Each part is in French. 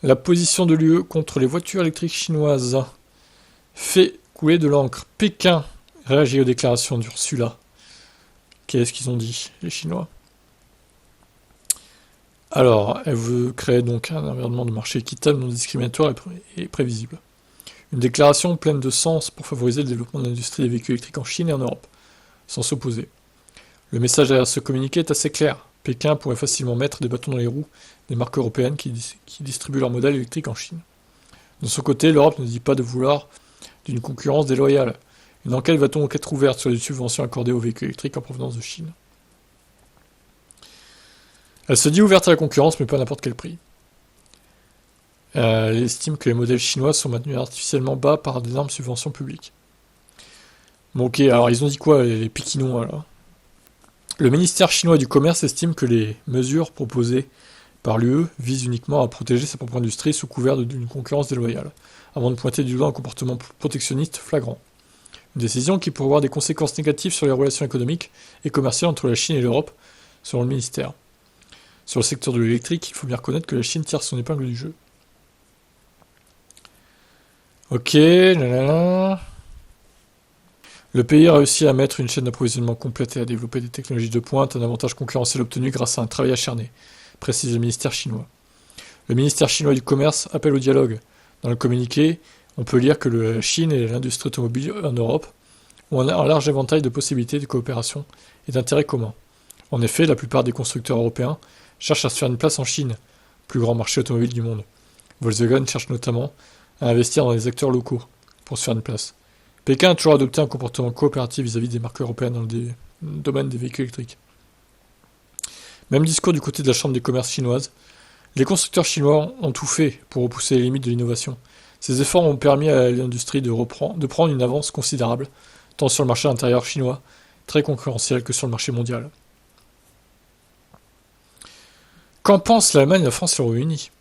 La position de l'UE contre les voitures électriques chinoises fait couler de l'encre. Pékin réagit aux déclarations d'Ursula. Qu'est-ce qu'ils ont dit, les Chinois? Alors, elle veut créer donc un environnement de marché équitable, non discriminatoire et prévisible. Une déclaration pleine de sens pour favoriser le développement de l'industrie des véhicules électriques en Chine et en Europe, sans s'opposer. Le message derrière ce communiqué est assez clair. Pékin pourrait facilement mettre des bâtons dans les roues des marques européennes qui distribuent leurs modèles électriques en Chine. De son côté, l'Europe ne dit pas de vouloir d'une concurrence déloyale. Une enquête va donc être ouverte sur les subventions accordées aux véhicules électriques en provenance de Chine. Elle se dit ouverte à la concurrence, mais pas à n'importe quel prix. Elle estime que les modèles chinois sont maintenus artificiellement bas par d'énormes subventions publiques. Bon ok, alors ils ont dit quoi les Pékinois là? Le ministère chinois du commerce estime que les mesures proposées par l'UE visent uniquement à protéger sa propre industrie sous couvert d'une concurrence déloyale, avant de pointer du doigt un comportement protectionniste flagrant. Une décision qui pourrait avoir des conséquences négatives sur les relations économiques et commerciales entre la Chine et l'Europe, selon le ministère. Sur le secteur de l'électrique, il faut bien reconnaître que la Chine tire son épingle du jeu. Ok, là. Le pays a réussi à mettre une chaîne d'approvisionnement complète et à développer des technologies de pointe, un avantage concurrentiel obtenu grâce à un travail acharné, précise le ministère chinois. Le ministère chinois du commerce appelle au dialogue. Dans le communiqué, on peut lire que la Chine et l'industrie automobile en Europe ont un large éventail de possibilités de coopération et d'intérêts communs. En effet, la plupart des constructeurs européens cherchent à se faire une place en Chine, plus grand marché automobile du monde. Volkswagen cherche notamment à investir dans les acteurs locaux pour se faire une place. Pékin a toujours adopté un comportement coopératif vis-à-vis des marques européennes dans le domaine des véhicules électriques. Même discours du côté de la Chambre des commerces chinoise. Les constructeurs chinois ont tout fait pour repousser les limites de l'innovation. Ces efforts ont permis à l'industrie de prendre une avance considérable, tant sur le marché intérieur chinois, très concurrentiel, que sur le marché mondial. Qu'en pensent l'Allemagne, la France et le Royaume-Uni?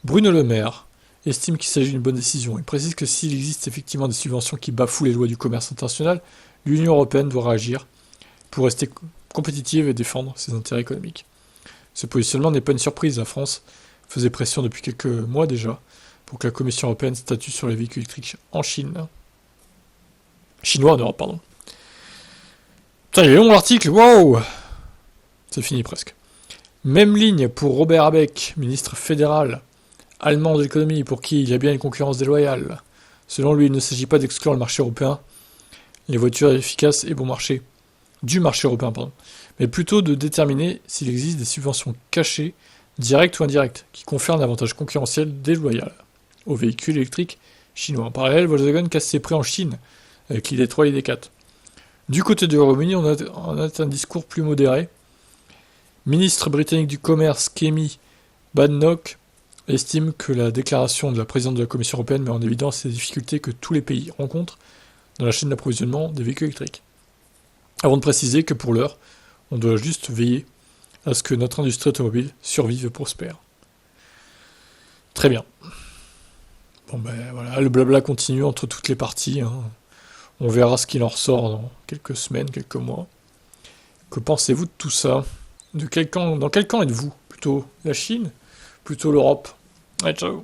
Bruno Le Maire estime qu'il s'agit d'une bonne décision. Il précise que s'il existe effectivement des subventions qui bafouent les lois du commerce international, l'Union européenne doit réagir pour rester compétitive et défendre ses intérêts économiques. Ce positionnement n'est pas une surprise. La France faisait pression depuis quelques mois déjà pour que la Commission européenne statue sur les véhicules électriques en Chine. Chinois en Europe, pardon. Putain, il est long l'article, wow! C'est fini presque. Même ligne pour Robert Habeck, ministre fédéral allemand de l'économie, pour qui il y a bien une concurrence déloyale. Selon lui, il ne s'agit pas d'exclure le marché européen, les voitures efficaces et bon marché, du marché européen, pardon, mais plutôt de déterminer s'il existe des subventions cachées, directes ou indirectes, qui confèrent un avantage concurrentiel déloyal aux véhicules électriques chinois. En parallèle, Volkswagen casse ses prix en Chine, avec l'ID3 et l'ID4. Du côté du Royaume-Uni, on a un discours plus modéré. Ministre britannique du commerce, Kemi Badenoch, estime que la déclaration de la présidente de la Commission européenne met en évidence les difficultés que tous les pays rencontrent dans la chaîne d'approvisionnement des véhicules électriques. Avant de préciser que pour l'heure, on doit juste veiller à ce que notre industrie automobile survive et prospère. Très bien. Bon ben voilà, le blabla continue entre toutes les parties. On verra ce qu'il en ressort dans quelques semaines, quelques mois. Que pensez-vous de tout ça? Dans quel camp êtes-vous? Plutôt la Chine? Plutôt l'Europe? Allez, ciao.